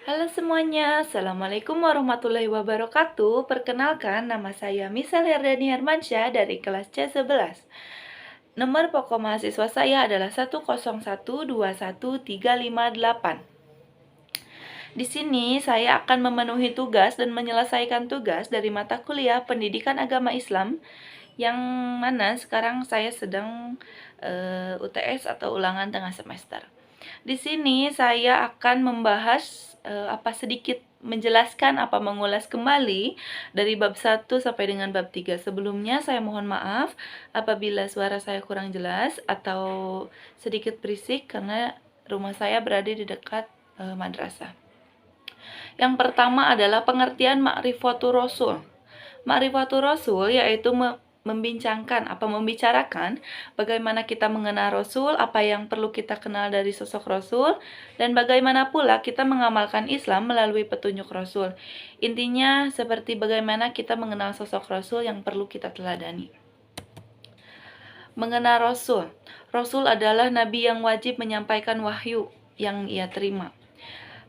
Halo semuanya, Assalamualaikum warahmatullahi wabarakatuh. Perkenalkan, nama saya Misal Herdani Hermansyah dari kelas C11. Nomor pokok mahasiswa saya adalah 101213588. Di sini saya akan memenuhi tugas dan menyelesaikan tugas dari mata kuliah Pendidikan Agama Islam yang mana sekarang saya sedang UTS atau ulangan tengah semester. Di sini saya akan membahas sedikit menjelaskan mengulas kembali dari bab 1 sampai dengan bab 3. Sebelumnya saya mohon maaf apabila suara saya kurang jelas atau sedikit berisik karena rumah saya berada di dekat madrasah. Yang pertama adalah pengertian Ma'rifatur Rasul. Ma'rifatur Rasul yaitu membicarakan bagaimana kita mengenal Rasul, apa yang perlu kita kenal dari sosok Rasul, dan bagaimana pula kita mengamalkan Islam melalui petunjuk Rasul. Intinya seperti bagaimana kita mengenal sosok Rasul yang perlu kita teladani. Mengenal Rasul. Rasul adalah nabi yang wajib menyampaikan wahyu yang ia terima.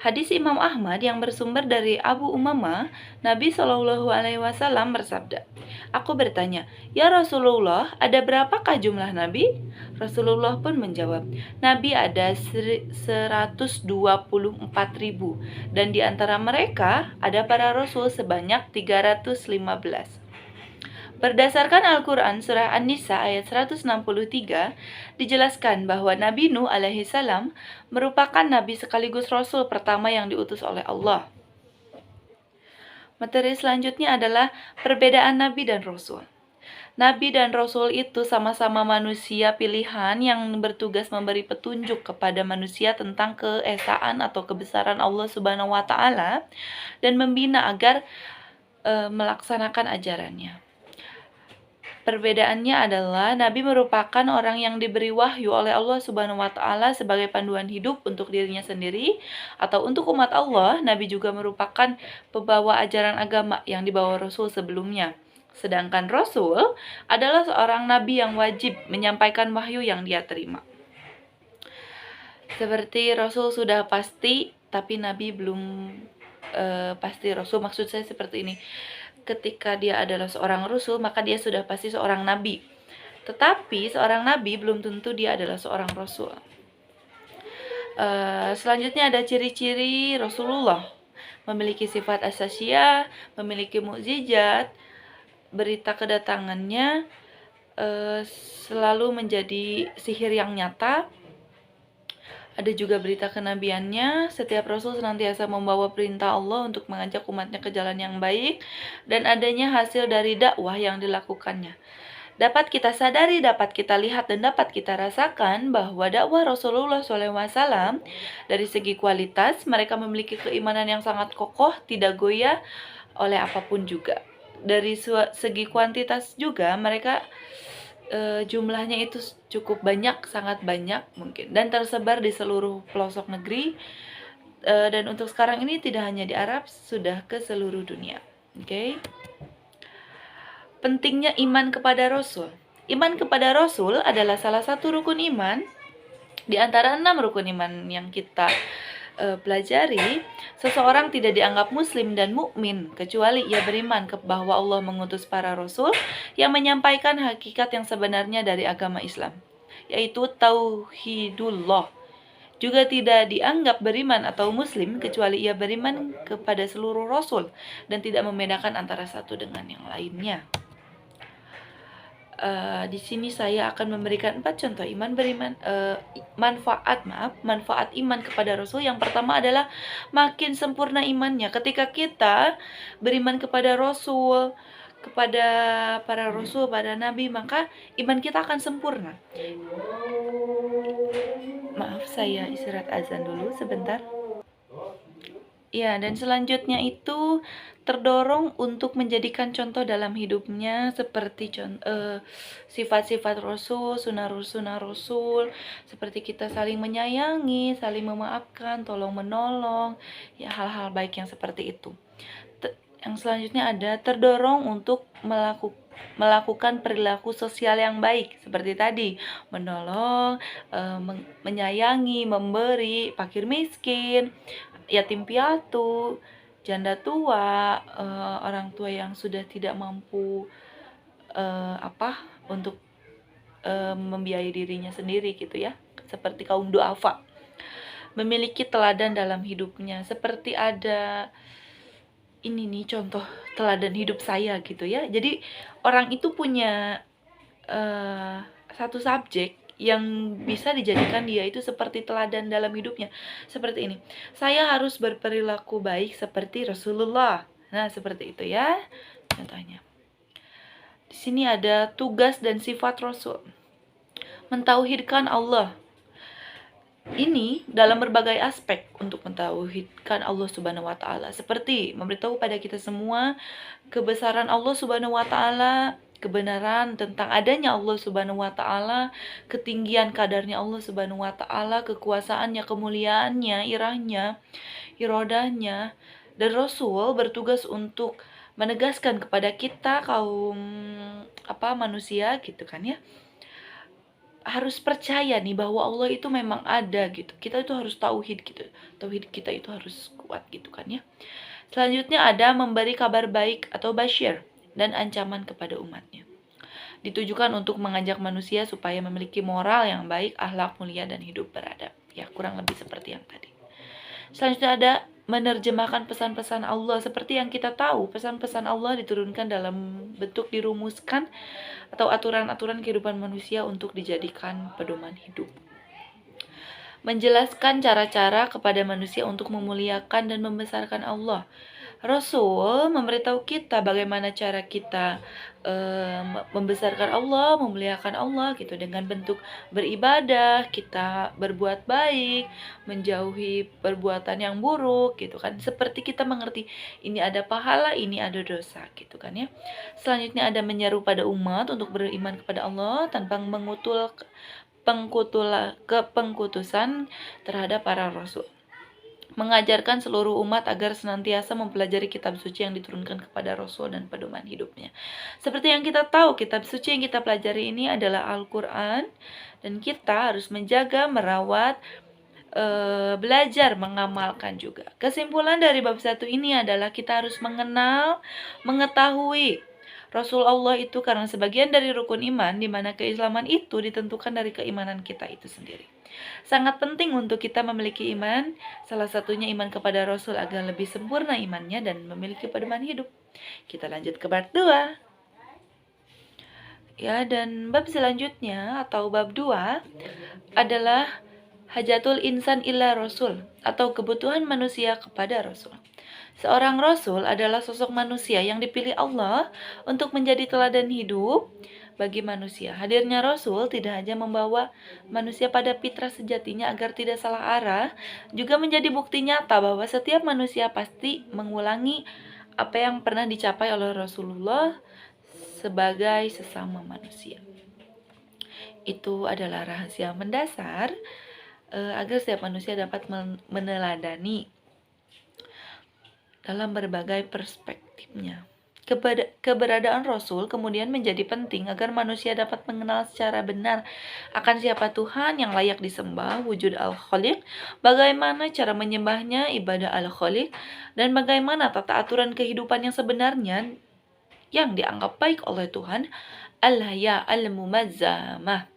Hadis Imam Ahmad yang bersumber dari Abu Umamah, Nabi Shallallahu Alaihi Wasallam bersabda, "Aku bertanya, ya Rasulullah, ada berapakah jumlah nabi?" Rasulullah pun menjawab, "Nabi ada 124.000 dan di antara mereka ada para rasul sebanyak 315." Berdasarkan Al-Quran Surah An-Nisa ayat 163, dijelaskan bahwa Nabi Nuh alaihi salam merupakan Nabi sekaligus Rasul pertama yang diutus oleh Allah. Materi selanjutnya adalah perbedaan Nabi dan Rasul. Nabi dan Rasul itu sama-sama manusia pilihan yang bertugas memberi petunjuk kepada manusia tentang keesaan atau kebesaran Allah Subhanahu wa Ta'ala dan membina agar melaksanakan ajarannya. Perbedaannya adalah Nabi merupakan orang yang diberi wahyu oleh Allah Subhanahu wa Ta'ala sebagai panduan hidup untuk dirinya sendiri atau untuk umat Allah. Nabi juga merupakan pembawa ajaran agama yang dibawa Rasul sebelumnya. Sedangkan Rasul adalah seorang nabi yang wajib menyampaikan wahyu yang dia terima. Seperti Rasul sudah pasti, tapi Nabi belum pasti. Rasul maksud saya seperti ini. Ketika dia adalah seorang rasul, maka dia sudah pasti seorang nabi. Tetapi seorang nabi belum tentu dia adalah seorang rasul. Selanjutnya ada ciri-ciri Rasulullah. Memiliki sifat asasiyah, memiliki mukjizat, berita kedatangannya selalu menjadi sihir yang nyata. Ada juga berita kenabiannya, setiap Rasul senantiasa membawa perintah Allah untuk mengajak umatnya ke jalan yang baik, dan adanya hasil dari dakwah yang dilakukannya. Dapat kita sadari, dapat kita lihat, dan dapat kita rasakan bahwa dakwah Rasulullah SAW dari segi kualitas, mereka memiliki keimanan yang sangat kokoh, tidak goyah oleh apapun juga. Dari segi kuantitas juga, mereka jumlahnya itu cukup banyak, sangat banyak mungkin, dan tersebar di seluruh pelosok negeri, dan untuk sekarang ini tidak hanya di Arab, sudah ke seluruh dunia. Oke. Pentingnya iman kepada Rasul. Iman kepada Rasul adalah salah satu rukun iman di antara 6 rukun iman yang kita pelajari. Seseorang tidak dianggap muslim dan mukmin kecuali ia beriman bahwa Allah mengutus para rasul yang menyampaikan hakikat yang sebenarnya dari agama Islam, yaitu tauhidullah. Juga tidak dianggap beriman atau muslim kecuali ia beriman kepada seluruh rasul dan tidak membedakan antara satu dengan yang lainnya. Di sini saya akan memberikan 4 contoh manfaat iman kepada Rasul. Yang pertama adalah makin sempurna imannya. Ketika kita beriman kepada Rasul, kepada para Rasul, pada Nabi, maka iman kita akan sempurna. Maaf, saya istirahat azan dulu sebentar. Ya, dan selanjutnya itu terdorong untuk menjadikan contoh dalam hidupnya seperti sifat-sifat Rasul, sunnah Rasul, seperti kita saling menyayangi, saling memaafkan, tolong menolong, ya hal-hal baik yang seperti itu. Yang selanjutnya ada terdorong untuk melakukan perilaku sosial yang baik seperti tadi, menolong, menyayangi, memberi, fakir miskin, yatim piatu, janda tua, orang tua yang sudah tidak mampu untuk membiayai dirinya sendiri gitu ya, seperti kaum duafa. Memiliki teladan dalam hidupnya, seperti ada ini nih contoh teladan hidup saya gitu ya. Jadi orang itu punya satu subjek yang bisa dijadikan dia itu seperti teladan dalam hidupnya. Seperti ini. Saya harus berperilaku baik seperti Rasulullah. Nah, seperti itu ya contohnya. Di sini ada tugas dan sifat Rasul. Mentauhidkan Allah. Ini dalam berbagai aspek untuk mentauhidkan Allah Subhanahu wa taala, seperti memberitahu pada kita semua kebesaran Allah Subhanahu wa taala, kebenaran tentang adanya Allah Subhanahu wa taala, ketinggian kadarnya Allah Subhanahu wa taala, kekuasaannya, kemuliaannya, irahnya, irodahnya. Dan Rasul bertugas untuk menegaskan kepada kita kaum manusia gitu kan ya, harus percaya nih bahwa Allah itu memang ada gitu. Kita itu harus tauhid gitu. Tauhid kita itu harus kuat gitu kan ya. Selanjutnya ada memberi kabar baik atau basyir dan ancaman kepada umatnya. Ditujukan untuk mengajak manusia supaya memiliki moral yang baik, akhlak mulia dan hidup beradab. Ya, kurang lebih seperti yang tadi. Selanjutnya ada menerjemahkan pesan-pesan Allah. Seperti yang kita tahu, pesan-pesan Allah diturunkan dalam bentuk dirumuskan atau aturan-aturan kehidupan manusia untuk dijadikan pedoman hidup. Menjelaskan cara-cara kepada manusia untuk memuliakan dan membesarkan Allah. Rasul memberitahu kita bagaimana cara kita membesarkan Allah, memuliakan Allah gitu, dengan bentuk beribadah, kita berbuat baik, menjauhi perbuatan yang buruk gitu kan. Seperti kita mengerti ini ada pahala, ini ada dosa gitu kan ya. Selanjutnya ada menyeru pada umat untuk beriman kepada Allah tanpa pengkutusan terhadap para rasul. Mengajarkan seluruh umat agar senantiasa mempelajari kitab suci yang diturunkan kepada Rasul dan pedoman hidupnya. Seperti yang kita tahu, kitab suci yang kita pelajari ini adalah Al-Quran, dan kita harus menjaga, merawat, belajar, mengamalkan juga. Kesimpulan dari bab 1 ini adalah kita harus mengenal, mengetahui Rasul Allah itu karena sebagian dari rukun iman, di mana keislaman itu ditentukan dari keimanan kita itu sendiri. Sangat penting untuk kita memiliki iman, salah satunya iman kepada Rasul agar lebih sempurna imannya dan memiliki pedoman hidup. Kita lanjut ke bab 2. Ya, dan bab selanjutnya atau bab 2 adalah hajatul insan illa Rasul atau kebutuhan manusia kepada Rasul. Seorang Rasul adalah sosok manusia yang dipilih Allah untuk menjadi teladan hidup bagi manusia. Hadirnya Rasul tidak hanya membawa manusia pada fitrah sejatinya agar tidak salah arah, juga menjadi bukti nyata bahwa setiap manusia pasti mengulangi apa yang pernah dicapai oleh Rasulullah sebagai sesama manusia. Itu adalah rahasia mendasar agar setiap manusia dapat meneladani dalam berbagai perspektifnya. Keberadaan Rasul kemudian menjadi penting agar manusia dapat mengenal secara benar akan siapa Tuhan yang layak disembah, wujud Al-Khaliq, bagaimana cara menyembahnya, ibadah Al-Khaliq, dan bagaimana tata aturan kehidupan yang sebenarnya yang dianggap baik oleh Tuhan, Al-Haya Al-Mumazzamah.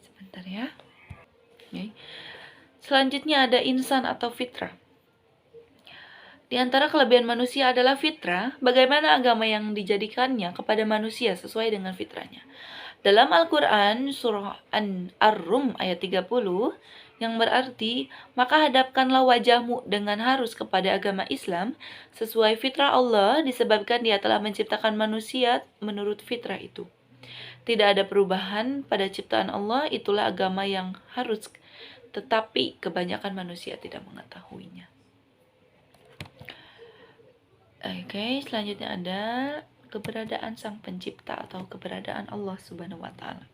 Sebentar ya. Okay. Selanjutnya ada insan atau fitrah. Di antara kelebihan manusia adalah fitrah, bagaimana agama yang dijadikannya kepada manusia sesuai dengan fitrahnya. Dalam Al-Quran, surah Ar-Rum ayat 30, yang berarti, maka hadapkanlah wajahmu dengan harus kepada agama Islam, sesuai fitrah Allah disebabkan Dia telah menciptakan manusia menurut fitrah itu. Tidak ada perubahan pada ciptaan Allah, itulah agama yang harus, tetapi kebanyakan manusia tidak mengetahuinya. Oke, selanjutnya ada keberadaan Sang Pencipta atau keberadaan Allah Subhanahu wa taala.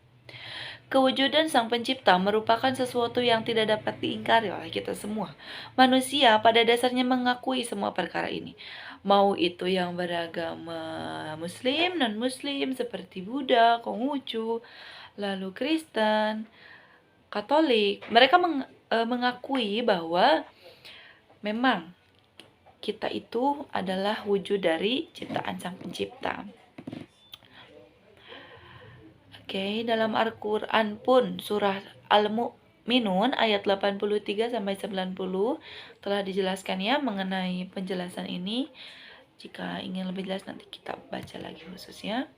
Kewujudan Sang Pencipta merupakan sesuatu yang tidak dapat diingkari oleh kita semua. Manusia pada dasarnya mengakui semua perkara ini. Mau itu yang beragama Muslim, non-Muslim seperti Buddha, Konghucu, lalu Kristen, Katolik, mereka mengakui bahwa memang kita itu adalah wujud dari ciptaan Sang Pencipta. Oke, dalam Al-Quran pun surah Al-Mu'minun ayat 83 sampai 90 telah dijelaskan ya mengenai penjelasan ini. Jika ingin lebih jelas nanti kita baca lagi khususnya.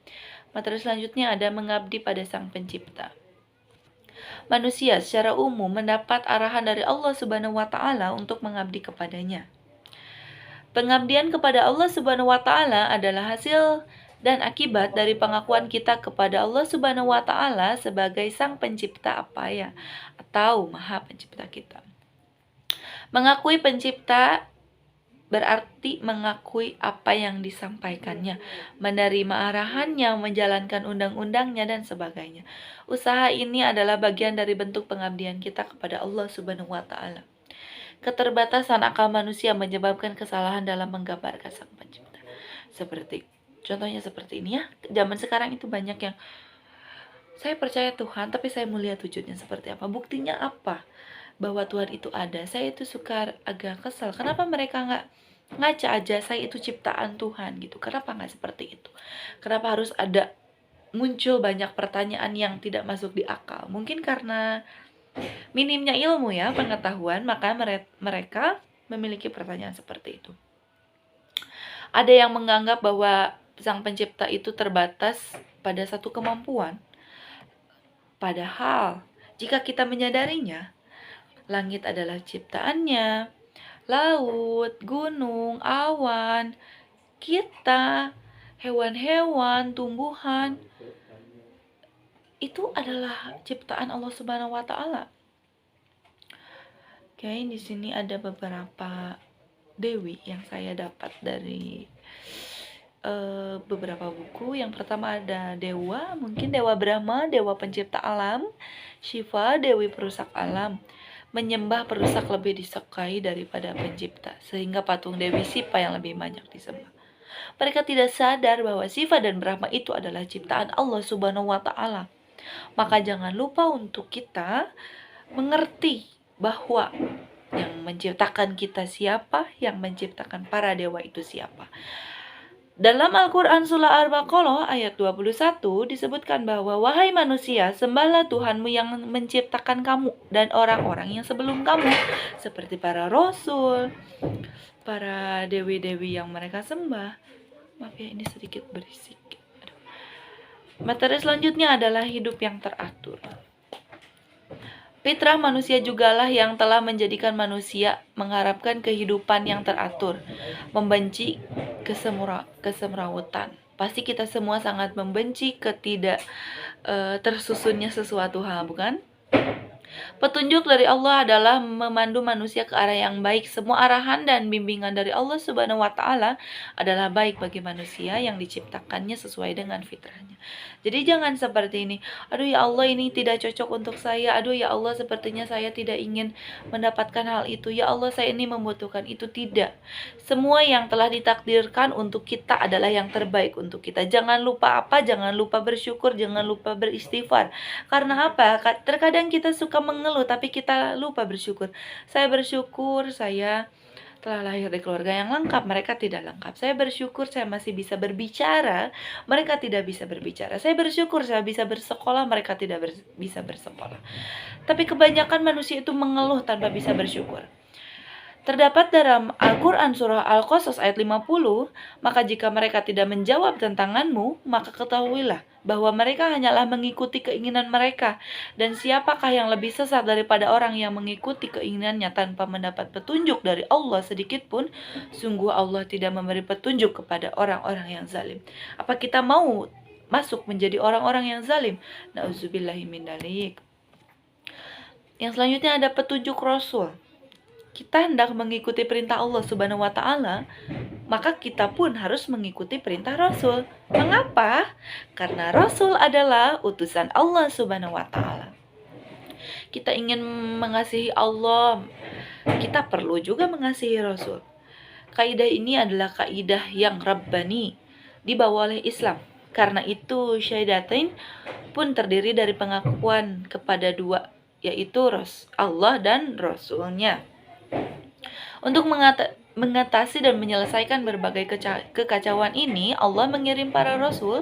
Materi selanjutnya ada mengabdi pada Sang Pencipta. Manusia secara umum mendapat arahan dari Allah Subhanahu wa taala untuk mengabdi kepadanya. Pengabdian kepada Allah Subhanahu wa taala adalah hasil dan akibat dari pengakuan kita kepada Allah Subhanahu wa taala sebagai Sang Pencipta atau Maha Pencipta kita. Mengakui Pencipta berarti mengakui apa yang disampaikannya, menerima arahannya, menjalankan undang-undangnya dan sebagainya. Usaha ini adalah bagian dari bentuk pengabdian kita kepada Allah Subhanahu wa taala. Keterbatasan akal manusia menyebabkan kesalahan dalam menggambarkan Sang Pencipta. Contohnya seperti ini ya, zaman sekarang itu banyak yang saya percaya Tuhan, tapi saya mau lihat wujudnya seperti apa. Buktinya apa? Bahwa Tuhan itu ada. Saya itu suka agak kesal. Kenapa mereka nggak ngaca aja saya itu ciptaan Tuhan gitu? Kenapa nggak seperti itu? Kenapa harus ada muncul banyak pertanyaan yang tidak masuk di akal? Mungkin karena minimnya ilmu ya, pengetahuan, maka mereka memiliki pertanyaan seperti itu. Ada yang menganggap bahwa Sang Pencipta itu terbatas pada satu kemampuan. Padahal, jika kita menyadarinya, langit adalah ciptaannya, laut, gunung, awan, kita, hewan-hewan, tumbuhan, itu adalah ciptaan Allah Subhanahu wa taala. Oke, di sini ada beberapa dewi yang saya dapat dari beberapa buku. Yang pertama ada dewa, mungkin Dewa Brahma, dewa pencipta alam. Shiva, dewi perusak alam. Menyembah perusak lebih disukai daripada pencipta, sehingga patung Dewi Sipa yang lebih banyak disembah. Mereka tidak sadar bahwa Shiva dan Brahma itu adalah ciptaan Allah Subhanahu wa taala. Maka jangan lupa untuk kita mengerti bahwa yang menciptakan kita siapa, yang menciptakan para dewa itu siapa. Dalam Al-Quran Surah Al-Baqarah ayat 21 disebutkan bahwa wahai manusia, sembahlah Tuhanmu yang menciptakan kamu dan orang-orang yang sebelum kamu, seperti para rasul, para dewi-dewi yang mereka sembah. Maaf ya, ini sedikit berisik. Materi selanjutnya adalah hidup yang teratur. Fitrah manusia jugalah yang telah menjadikan manusia mengharapkan kehidupan yang teratur, membenci kesemrawutan. Pasti kita semua sangat membenci tersusunnya sesuatu hal, bukan? Petunjuk dari Allah adalah memandu manusia ke arah yang baik. Semua arahan dan bimbingan dari Allah Subhanahu wa taala adalah baik bagi manusia yang diciptakannya sesuai dengan fitrahnya. Jadi jangan seperti ini. Aduh ya Allah, ini tidak cocok untuk saya. Aduh ya Allah, sepertinya saya tidak ingin mendapatkan hal itu. Ya Allah, saya ini membutuhkan itu. Tidak. Semua yang telah ditakdirkan untuk kita adalah yang terbaik untuk kita. Jangan lupa jangan lupa bersyukur, jangan lupa beristighfar. Karena apa? Terkadang kita suka mengeluh tapi kita lupa bersyukur. Saya bersyukur saya telah lahir di keluarga yang lengkap, mereka tidak lengkap. Saya bersyukur saya masih bisa berbicara, mereka tidak bisa berbicara. Saya bersyukur saya bisa bersekolah, mereka tidak bisa bersekolah. Tapi kebanyakan manusia itu mengeluh tanpa bisa bersyukur. Terdapat dalam Al-Quran Surah Al-Qasas ayat 50, maka jika mereka tidak menjawab tantanganmu, maka ketahuilah bahwa mereka hanyalah mengikuti keinginan mereka. Dan siapakah yang lebih sesat daripada orang yang mengikuti keinginannya tanpa mendapat petunjuk dari Allah sedikit pun? Sungguh Allah tidak memberi petunjuk kepada orang-orang yang zalim. Apa kita mau masuk menjadi orang-orang yang zalim? Na'udzubillahi min dzalik. Yang selanjutnya ada petunjuk Rasul. Kita hendak mengikuti perintah Allah Subhanahu wa taala, maka kita pun harus mengikuti perintah Rasul. Mengapa? Karena Rasul adalah utusan Allah Subhanahu wa taala. kita ingin mengasihi Allah, kita perlu juga mengasihi Rasul. Kaidah ini adalah kaidah yang Rabbani, dibawa oleh Islam. Karena itu syahadatain pun terdiri dari pengakuan kepada dua, yaitu Allah dan Rasulnya. Untuk mengatasi dan menyelesaikan berbagai kekacauan ini, Allah mengirim para rasul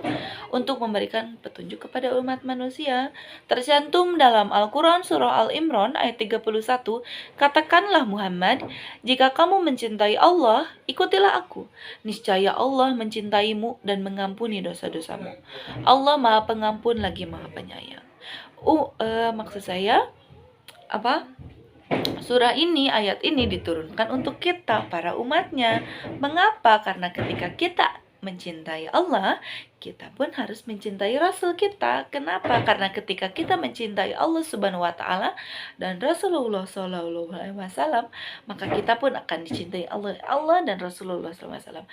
untuk memberikan petunjuk kepada umat manusia. Tercantum dalam Al-Quran surah Al-Imran ayat 31, katakanlah Muhammad, jika kamu mencintai Allah, ikutilah aku. Niscaya Allah mencintaimu dan mengampuni dosa-dosamu. Allah Maha Pengampun lagi Maha Penyayang. Maksud saya apa? Surah ini, ayat ini diturunkan untuk kita, para umatnya. Mengapa? Karena ketika kita mencintai Allah, kita pun harus mencintai Rasul kita. Kenapa? Karena ketika kita mencintai Allah Subhanahu wa Ta'ala dan Rasulullah Sallallahu Alaihi Wasallam, maka kita pun akan dicintai Allah dan Rasulullah Sallallahu Alaihi Wasallam.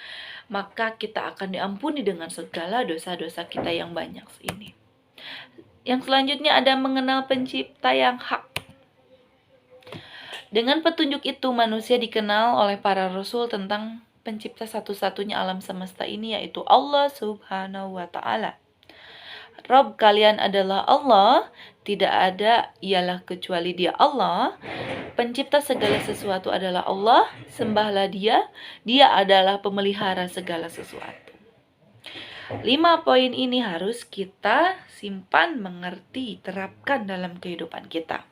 Maka kita akan diampuni dengan segala dosa-dosa kita yang banyak ini. Yang selanjutnya ada mengenal pencipta yang hak. Dengan petunjuk itu, manusia dikenal oleh para rasul tentang pencipta satu-satunya alam semesta ini, yaitu Allah Subhanahu wa Ta'ala. Rabb kalian adalah Allah, tidak ada ialah kecuali Dia Allah. Pencipta segala sesuatu adalah Allah, sembahlah Dia, Dia adalah pemelihara segala sesuatu. 5 poin ini harus kita simpan, mengerti, terapkan dalam kehidupan kita.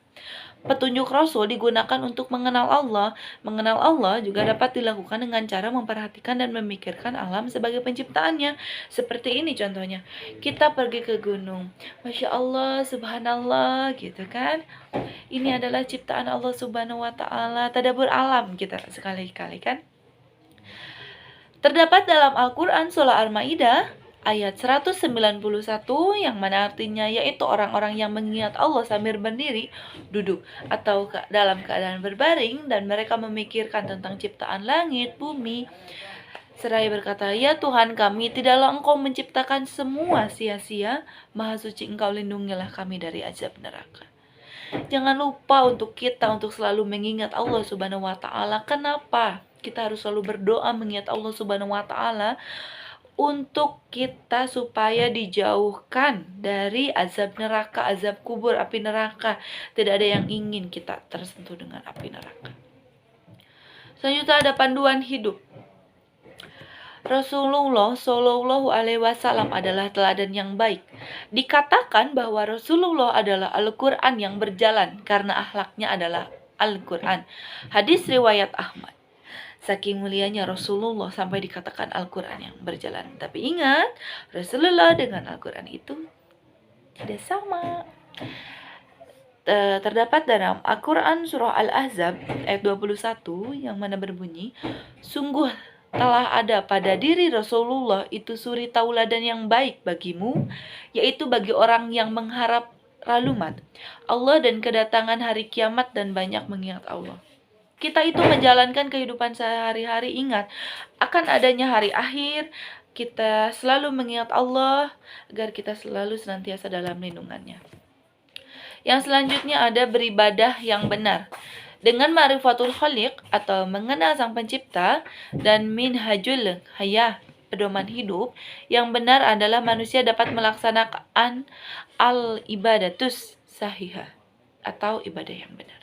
Petunjuk Rasul digunakan untuk mengenal Allah. Mengenal Allah juga dapat dilakukan dengan cara memperhatikan dan memikirkan alam sebagai penciptaannya. Seperti ini contohnya. Kita pergi ke gunung. Masya Allah, subhanallah, gitu kan. Ini adalah ciptaan Allah Subhanahu wa Ta'ala. Tadabbur alam kita sekali-kali kan. Terdapat dalam Al-Quran surah Al-Ma'idah ayat 191 yang mana artinya yaitu orang-orang yang mengingat Allah sambil berdiri, duduk, atau dalam keadaan berbaring dan mereka memikirkan tentang ciptaan langit, bumi. Seraya berkata, ya Tuhan kami, tidaklah Engkau menciptakan semua sia-sia, Maha Suci Engkau, lindungilah kami dari azab neraka. Jangan lupa untuk kita untuk selalu mengingat Allah Subhanahu wa Ta'ala. Kenapa? Kita harus selalu berdoa mengingat Allah Subhanahu wa Ta'ala untuk kita supaya dijauhkan dari azab neraka, azab kubur, api neraka. Tidak ada yang ingin kita tersentuh dengan api neraka. Selanjutnya ada panduan hidup. Rasulullah Shallallahu Alaihi Wasallam adalah teladan yang baik. Dikatakan bahwa Rasulullah adalah Al-Quran yang berjalan karena akhlaknya adalah Al-Quran. Hadis riwayat Ahmad. Saking mulianya Rasulullah sampai dikatakan Al-Quran yang berjalan. Tapi ingat, Rasulullah dengan Al-Quran itu tidak sama. Terdapat dalam Al-Quran surah Al-Ahzab ayat 21 yang mana berbunyi, sungguh telah ada pada diri Rasulullah itu suri tauladan yang baik bagimu, yaitu bagi orang yang mengharap ralumat Allah dan kedatangan hari kiamat dan banyak mengingat Allah. Kita itu menjalankan kehidupan sehari-hari, ingat akan adanya hari akhir. Kita selalu mengingat Allah agar kita selalu senantiasa dalam lindungannya. Yang selanjutnya ada beribadah yang benar. Dengan ma'rifatul khaliq atau mengenal sang pencipta dan minhajul hayah, pedoman hidup yang benar adalah manusia dapat melaksanakan al-ibadatus sahihah atau ibadah yang benar.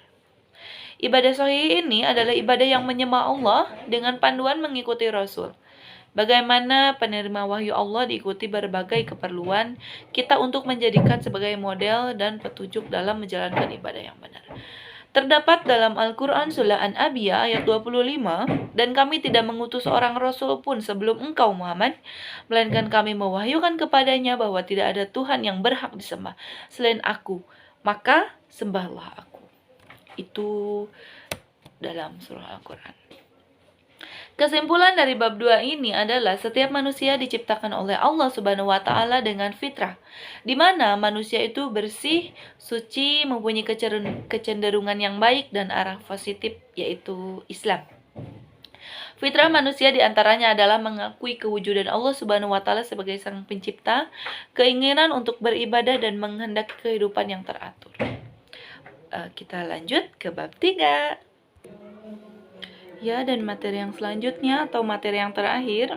Ibadah sahih ini adalah ibadah yang menyembah Allah dengan panduan mengikuti Rasul. Bagaimana penerima wahyu Allah diikuti berbagai keperluan kita untuk menjadikan sebagai model dan petunjuk dalam menjalankan ibadah yang benar. Terdapat dalam Al-Quran surah An-Anbiya ayat 25, dan kami tidak mengutus seorang Rasul pun sebelum engkau Muhammad, melainkan kami mewahyukan kepadanya bahwa tidak ada Tuhan yang berhak disembah selain aku, maka sembahlah aku. Itu dalam surah Al-Quran. Kesimpulan dari bab 2 ini adalah setiap manusia diciptakan oleh Allah Subhanahu wa Ta'ala dengan fitrah, di mana manusia itu bersih, suci, mempunyai kecenderungan yang baik dan arah positif, yaitu Islam. Fitrah manusia diantaranya adalah mengakui kewujudan Allah Subhanahu wa Ta'ala sebagai sang pencipta, keinginan untuk beribadah dan menghendaki kehidupan yang teratur. kita lanjut ke bab 3. Ya, dan materi yang selanjutnya atau materi yang terakhir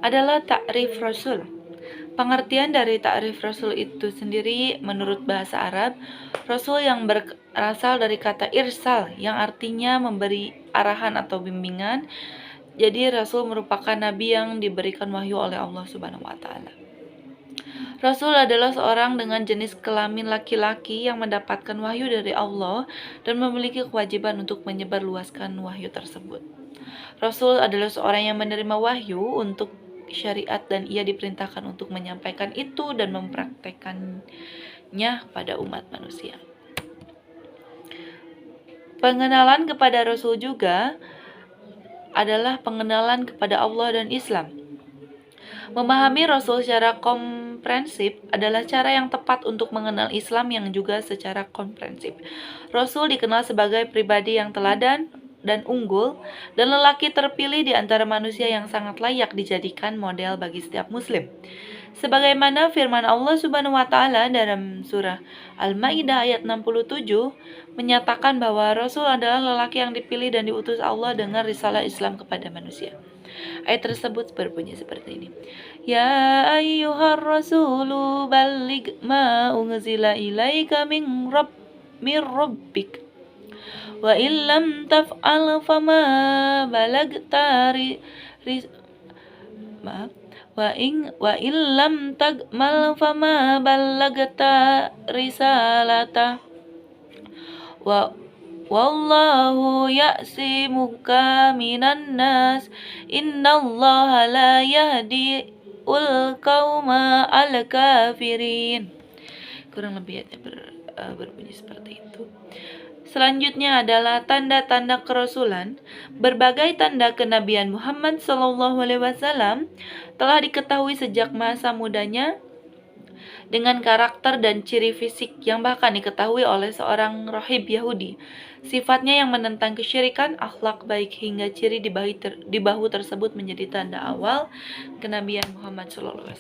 adalah ta'rif Rasul. Pengertian dari ta'rif Rasul itu sendiri menurut bahasa Arab, Rasul yang berasal dari kata irsal yang artinya memberi arahan atau bimbingan. Jadi Rasul merupakan nabi yang diberikan wahyu oleh Allah Subhanahu wa taala. Rasul adalah seorang dengan jenis kelamin laki-laki yang mendapatkan wahyu dari Allah dan memiliki kewajiban untuk menyebarluaskan wahyu tersebut. Rasul adalah seorang yang menerima wahyu untuk syariat dan ia diperintahkan untuk menyampaikan itu dan mempraktekannya pada umat manusia. Pengenalan kepada Rasul juga adalah pengenalan kepada Allah dan Islam. Memahami Rasul secara komprehensif adalah cara yang tepat untuk mengenal Islam yang juga secara komprehensif. Rasul dikenal sebagai pribadi yang teladan dan unggul, dan lelaki terpilih di antara manusia yang sangat layak dijadikan model bagi setiap muslim. Sebagaimana firman Allah Subhanahu wa taala dalam surah Al-Maidah ayat 67 menyatakan bahwa Rasul adalah lelaki yang dipilih dan diutus Allah dengan risalah Islam kepada manusia. Ayat tersebut berbunyi seperti ini. Ya ayyuhar rasulu balligh ma unzila ilaika min rabbik wa illam taf'al fama balagta wa illam tagmal fama balagta risalata wa wallahu ya'simuka minan nas innallaha la yahdi ul qauma al kafirin. Kurang lebih berbunyi seperti itu. Selanjutnya adalah tanda-tanda kerasulan. Berbagai tanda kenabian Muhammad SAW telah diketahui sejak masa mudanya dengan karakter dan ciri fisik yang bahkan diketahui oleh seorang rahib Yahudi. Sifatnya yang menentang kesyirikan, akhlak baik hingga ciri di bahu tersebut menjadi tanda awal kenabian Muhammad SAW.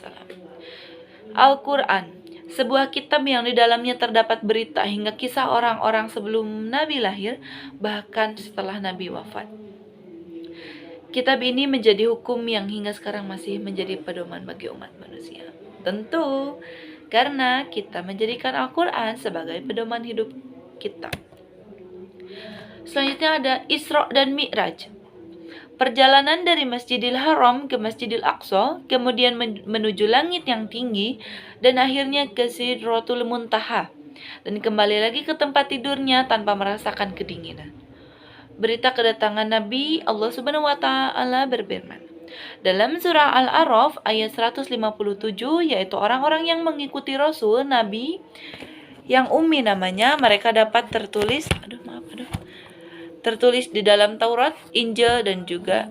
Al-Quran, sebuah kitab yang di dalamnya terdapat berita hingga kisah orang-orang sebelum Nabi lahir, bahkan setelah Nabi wafat. Kitab ini menjadi hukum yang hingga sekarang masih menjadi pedoman bagi umat manusia. Tentu, karena kita menjadikan Al-Quran sebagai pedoman hidup kita. Selanjutnya ada Isra dan Mi'raj. Perjalanan dari Masjidil Haram ke Masjidil Aqsa, kemudian menuju langit yang tinggi, dan akhirnya ke Sidratul Muntaha, dan kembali lagi ke tempat tidurnya tanpa merasakan kedinginan. Berita kedatangan Nabi, Allah Subhanahu wa taala berfirman dalam surah Al-A'raf ayat 157, yaitu orang-orang yang mengikuti Rasul Nabi yang ummi namanya, mereka dapat tertulis di dalam Taurat, Injil, dan juga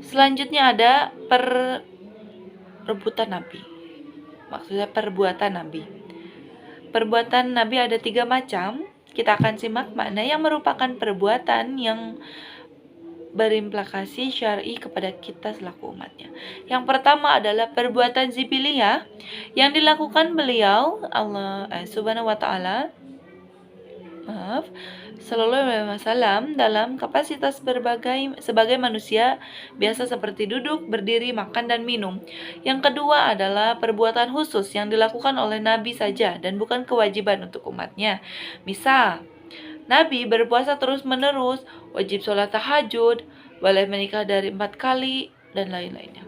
selanjutnya ada perbuatan Nabi. Maksudnya perbuatan Nabi. Perbuatan Nabi ada 3 macam. Kita akan simak makna yang merupakan perbuatan yang berimplikasi syar'i kepada kita selaku umatnya. Yang pertama adalah perbuatan zibiliyah yang dilakukan beliau Allah Subhanahu wa taala Sallallahu alaihi wasallam dalam kapasitas sebagai manusia biasa seperti duduk, berdiri, makan, dan minum. Yang kedua adalah perbuatan khusus yang dilakukan oleh Nabi saja dan bukan kewajiban untuk umatnya. Misal, Nabi berpuasa terus-menerus, wajib sholat tahajud, boleh menikah dari 4 kali, dan lain-lainnya.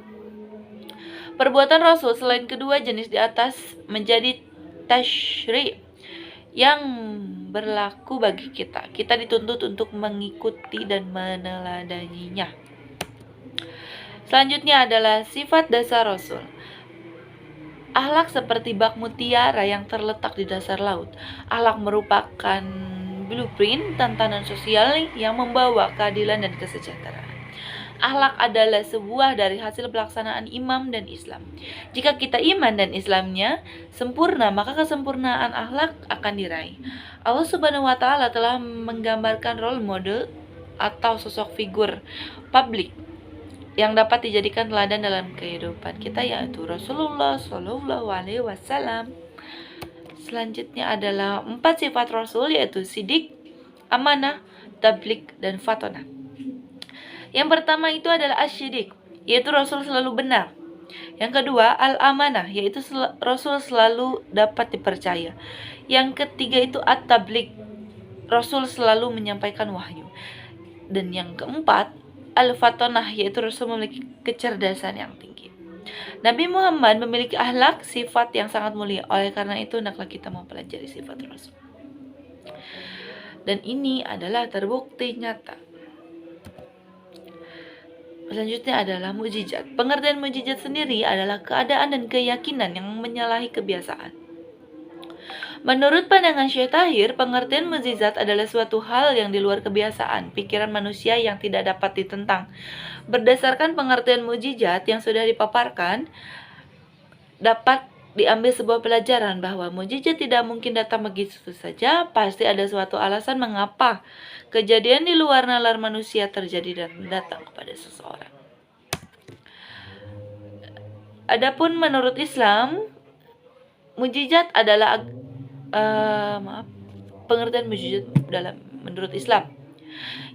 Perbuatan Rasul selain kedua jenis di atas menjadi tasyri' yang berlaku bagi kita. Kita dituntut untuk mengikuti dan meneladaninya. Selanjutnya adalah sifat dasar Rasul. Akhlak seperti bak mutiara yang terletak di dasar laut. Akhlak merupakan blueprint tatanan sosial yang membawa keadilan dan kesejahteraan. Akhlak adalah sebuah dari hasil pelaksanaan iman dan Islam. Jika kita iman dan Islamnya sempurna, maka kesempurnaan akhlak akan diraih. Allah Subhanahu wa taala telah menggambarkan role model atau sosok figur publik yang dapat dijadikan teladan dalam kehidupan kita, yaitu Rasulullah Shallallahu alaihi wasallam. Selanjutnya adalah 4 sifat Rasul, yaitu sidik, amanah, tabligh, dan fatonah. Yang pertama itu adalah asyidik, yaitu Rasul selalu benar. Yang kedua, al-amanah, yaitu Rasul selalu dapat dipercaya. Yang ketiga itu at-tabligh, Rasul selalu menyampaikan wahyu. Dan yang keempat, al-fatonah, yaitu Rasul memiliki kecerdasan yang tinggi. Nabi Muhammad memiliki akhlak sifat yang sangat mulia. Oleh karena itu, hendaklah kita mempelajari sifat Rasul. Dan ini adalah terbukti nyata. Selanjutnya adalah mukjizat. Pengertian mukjizat sendiri adalah keadaan dan keyakinan yang menyalahi kebiasaan. Menurut pandangan Syekh Tahir, pengertian mukjizat adalah suatu hal yang di luar kebiasaan, pikiran manusia yang tidak dapat ditentang. Berdasarkan pengertian mukjizat yang sudah dipaparkan, dapat diambil sebuah pelajaran bahwa mukjizat tidak mungkin datang begitu saja, pasti ada suatu alasan mengapa kejadian di luar nalar manusia terjadi dan datang kepada seseorang. Adapun menurut Islam, mukjizat adalah pengertian mukjizat menurut Islam.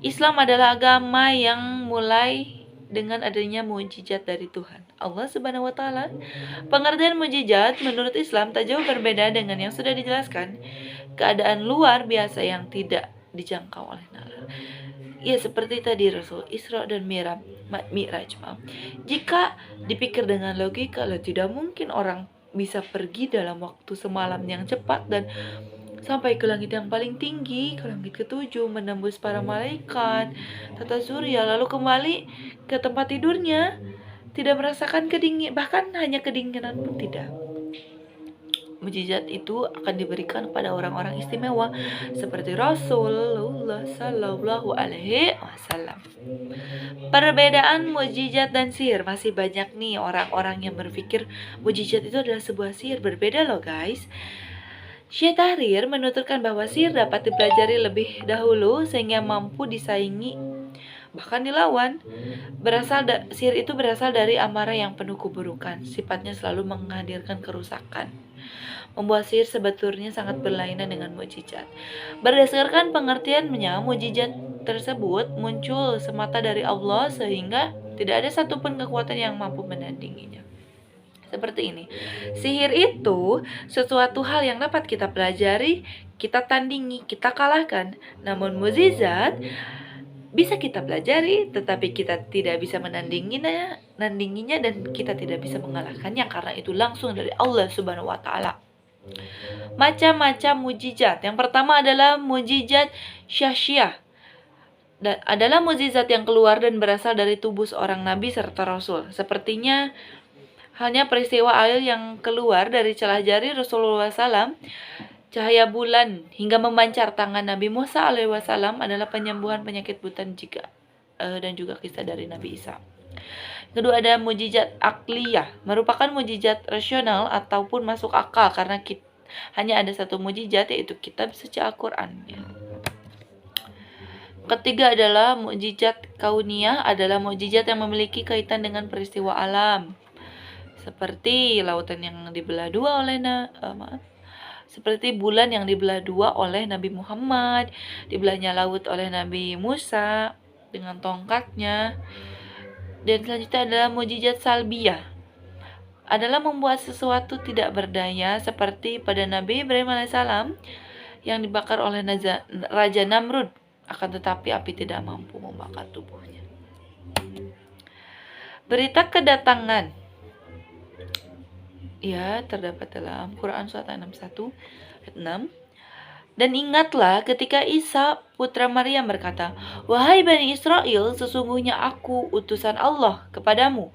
Islam adalah agama yang mulai dengan adanya mukjizat dari Tuhan Allah Subhanahu wa taala. Pengertian mukjizat menurut Islam tak jauh berbeda dengan yang sudah dijelaskan, keadaan luar biasa yang tidak dijangkau oleh nalar. Ya, seperti tadi Rasul Isra dan Mi'raj. Jika dipikir dengan logika, tidak mungkin orang bisa pergi dalam waktu semalam yang cepat dan sampai ke langit yang paling tinggi, ke langit ketujuh, menembus para malaikat, tata surya, lalu kembali ke tempat tidurnya, tidak merasakan kedingin, bahkan hanya kedinginan pun tidak. Mukjizat itu akan diberikan kepada orang-orang istimewa seperti Rasulullah Sallallahu Alaihi Wasallam. Perbedaan mukjizat dan sihir, masih banyak nih orang-orang yang berpikir mukjizat itu adalah sebuah sihir. Berbeda loh guys. Syekh Tahrir menuturkan bahwa sihir dapat dipelajari lebih dahulu sehingga mampu disaingi, bahkan dilawan. Sihir itu berasal dari amarah yang penuh keburukan. Sifatnya selalu menghadirkan kerusakan. Membuat sihir sebetulnya sangat berlainan dengan mukjizat. Berdasarkan pengertiannya, mukjizat tersebut muncul semata dari Allah sehingga tidak ada satupun kekuatan yang mampu menandinginya. Seperti ini. Sihir itu sesuatu hal yang dapat kita pelajari, kita tandingi, kita kalahkan. Namun mukjizat bisa kita pelajari, tetapi kita tidak bisa menandinginya dan kita tidak bisa mengalahkannya karena itu langsung dari Allah Subhanahu wa taala. Macam-macam mukjizat. Yang pertama adalah mukjizat syahsyah. Adalah mukjizat yang keluar dan berasal dari tubuh seorang nabi serta rasul. Sepertinya halnya peristiwa air yang keluar dari celah jari Rasulullah SAW, cahaya bulan hingga memancar tangan Nabi Musa alaihissalam adalah penyembuhan penyakit buta dan juga kisah dari Nabi Isa. Kedua ada mukjizat akliyah, merupakan mukjizat rasional ataupun masuk akal karena hanya ada satu mukjizat, yaitu kitab suci Al-Quran. Ketiga adalah mukjizat kauniyah, adalah mukjizat yang memiliki kaitan dengan peristiwa alam, seperti lautan yang dibelah dua oleh seperti bulan yang dibelah dua oleh Nabi Muhammad, dibelahnya laut oleh Nabi Musa dengan tongkatnya. Dan selanjutnya adalah mukjizat salbiyah, adalah membuat sesuatu tidak berdaya seperti pada Nabi Ibrahim alaihissalam yang dibakar oleh Raja Namrud, akan tetapi api tidak mampu membakar tubuhnya. Berita kedatangan, ya, terdapat dalam Quran surat 61 ayat 6. Dan ingatlah ketika Isa putra Maryam berkata, "Wahai Bani Israel, sesungguhnya aku utusan Allah kepadamu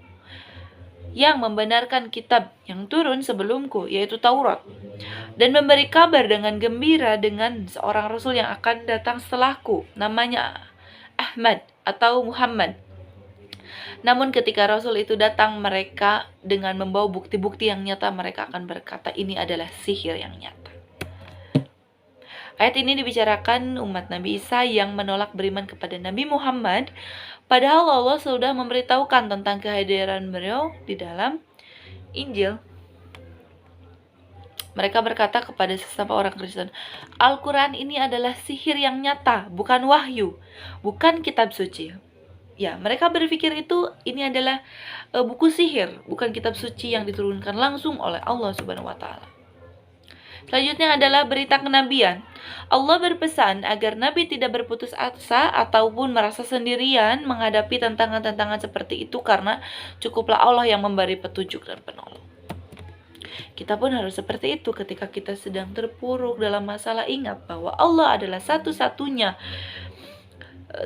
yang membenarkan kitab yang turun sebelumku, yaitu Taurat, dan memberi kabar dengan gembira dengan seorang Rasul yang akan datang setelahku, namanya Ahmad atau Muhammad. Namun ketika Rasul itu datang, mereka dengan membawa bukti-bukti yang nyata, mereka akan berkata, ini adalah sihir yang nyata." Ayat ini dibicarakan umat Nabi Isa yang menolak beriman kepada Nabi Muhammad, padahal Allah sudah memberitahukan tentang kehadiran beliau di dalam Injil. Mereka berkata kepada sesama orang Kristen, Al-Quran ini adalah sihir yang nyata, bukan wahyu, bukan kitab suci. Ya, mereka berpikir ini adalah buku sihir, bukan kitab suci yang diturunkan langsung oleh Allah Subhanahu wa taala. Selanjutnya adalah berita kenabian. Allah berpesan agar Nabi tidak berputus asa ataupun merasa sendirian menghadapi tantangan-tantangan seperti itu, karena cukuplah Allah yang memberi petunjuk dan penolong. Kita pun harus seperti itu ketika kita sedang terpuruk dalam masalah. Ingat bahwa Allah adalah satu-satunya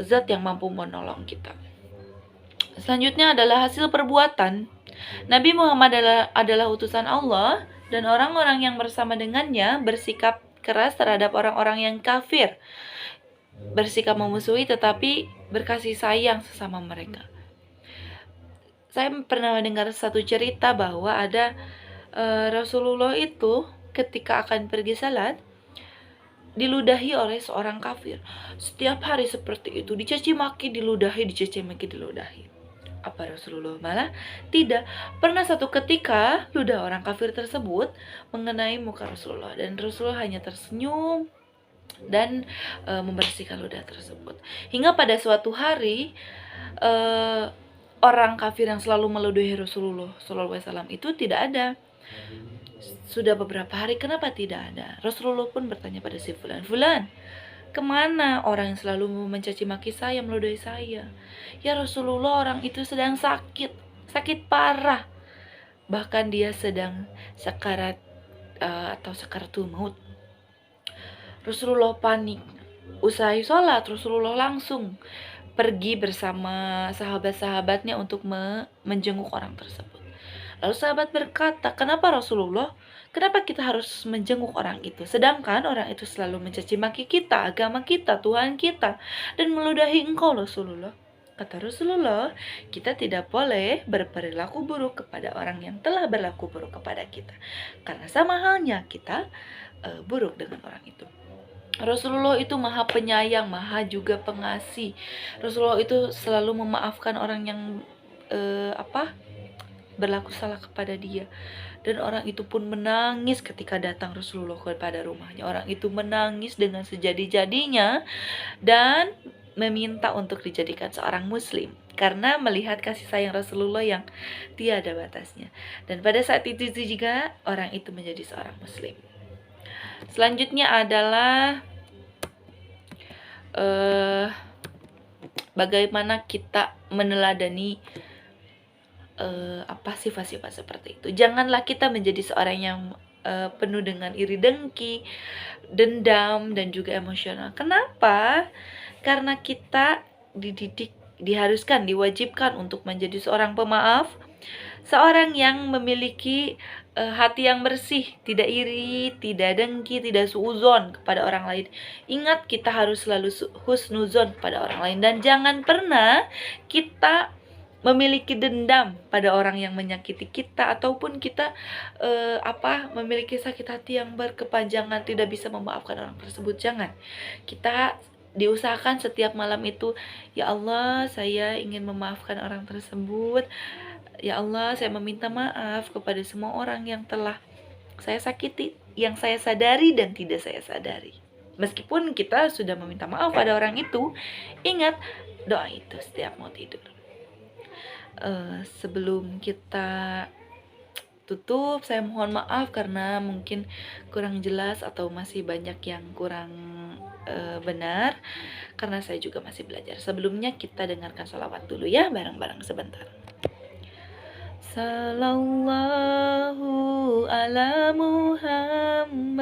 zat yang mampu menolong kita. Selanjutnya adalah hasil perbuatan. Nabi Muhammad adalah utusan Allah, dan orang-orang yang bersama dengannya bersikap keras terhadap orang-orang yang kafir, bersikap memusuhi tetapi berkasih sayang sesama mereka. Saya pernah mendengar satu cerita bahwa ada Rasulullah itu ketika akan pergi salat diludahi oleh seorang kafir. Setiap hari seperti itu, dicaci maki, diludahi, dicaci maki, diludahi. Apa Rasulullah malah tidak? Pernah satu ketika ludah orang kafir tersebut mengenai muka Rasulullah, dan Rasulullah hanya tersenyum dan membersihkan ludah tersebut. Hingga pada suatu hari orang kafir yang selalu meludahi Rasulullah SAW itu tidak ada. Sudah beberapa hari, kenapa tidak ada? Rasulullah pun bertanya pada si Fulan, Fulan, kemana orang yang selalu mencaci maki saya, meludahi saya? Ya Rasulullah, orang itu sedang sakit parah. Bahkan dia sedang sakarat atau sakaratul maut. Rasulullah panik. Usai sholat, Rasulullah langsung pergi bersama sahabat-sahabatnya untuk menjenguk orang tersebut. Lalu sahabat berkata, kenapa Rasulullah? Kenapa kita harus menjenguk orang itu? Sedangkan orang itu selalu mencaci maki kita, agama kita, Tuhan kita, dan meludahi engkau Rasulullah. Kata Rasulullah, kita tidak boleh berperilaku buruk kepada orang yang telah berlaku buruk kepada kita, karena sama halnya kita buruk dengan orang itu. Rasulullah itu maha penyayang, maha juga pengasih. Rasulullah itu selalu memaafkan orang yang berlaku salah kepada dia. Dan orang itu pun menangis ketika datang Rasulullah kepada rumahnya. Orang itu menangis dengan sejadi-jadinya dan meminta untuk dijadikan seorang muslim, karena melihat kasih sayang Rasulullah yang tiada batasnya. Dan pada saat itu juga orang itu menjadi seorang muslim. Selanjutnya adalah bagaimana kita meneladani sifat-sifat seperti itu. Janganlah kita menjadi seorang yang penuh dengan iri dengki, dendam, dan juga emosional. Kenapa? Karena kita diharuskan, diwajibkan untuk menjadi seorang pemaaf, seorang yang memiliki hati yang bersih, tidak iri, tidak dengki, tidak suuzon kepada orang lain. Ingat, kita harus selalu husnuzon kepada orang lain, dan jangan pernah kita memiliki dendam pada orang yang menyakiti kita, ataupun kita memiliki sakit hati yang berkepanjangan, tidak bisa memaafkan orang tersebut. Jangan. Kita diusahakan setiap malam itu, ya Allah, saya ingin memaafkan orang tersebut. Ya Allah, saya meminta maaf kepada semua orang yang telah saya sakiti, yang saya sadari dan tidak saya sadari. Meskipun kita sudah meminta maaf pada orang itu, ingat doa itu setiap mau tidur. Sebelum kita tutup, saya mohon maaf karena mungkin kurang jelas atau masih banyak yang kurang benar, karena saya juga masih belajar. Sebelumnya kita dengarkan sholawat dulu ya, bareng-bareng sebentar. Sallallahu ala Muhammad,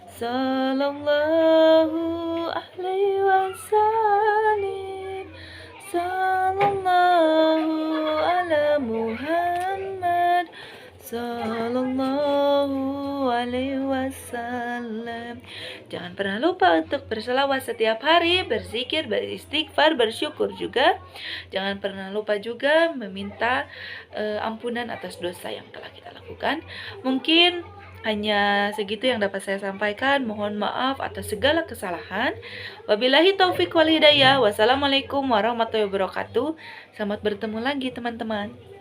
sallallahu alaihi wasallam, sallallahu ala Muhammad, sallallahu alaihi wasallam. Jangan pernah lupa untuk berselawat setiap hari, berzikir, beristighfar, bersyukur juga. Jangan pernah lupa juga meminta ampunan atas dosa yang telah kita lakukan. Mungkin hanya segitu yang dapat saya sampaikan. Mohon maaf atas segala kesalahan. Wabillahi taufik wal hidayah. Wassalamualaikum warahmatullahi wabarakatuh. Selamat bertemu lagi teman-teman.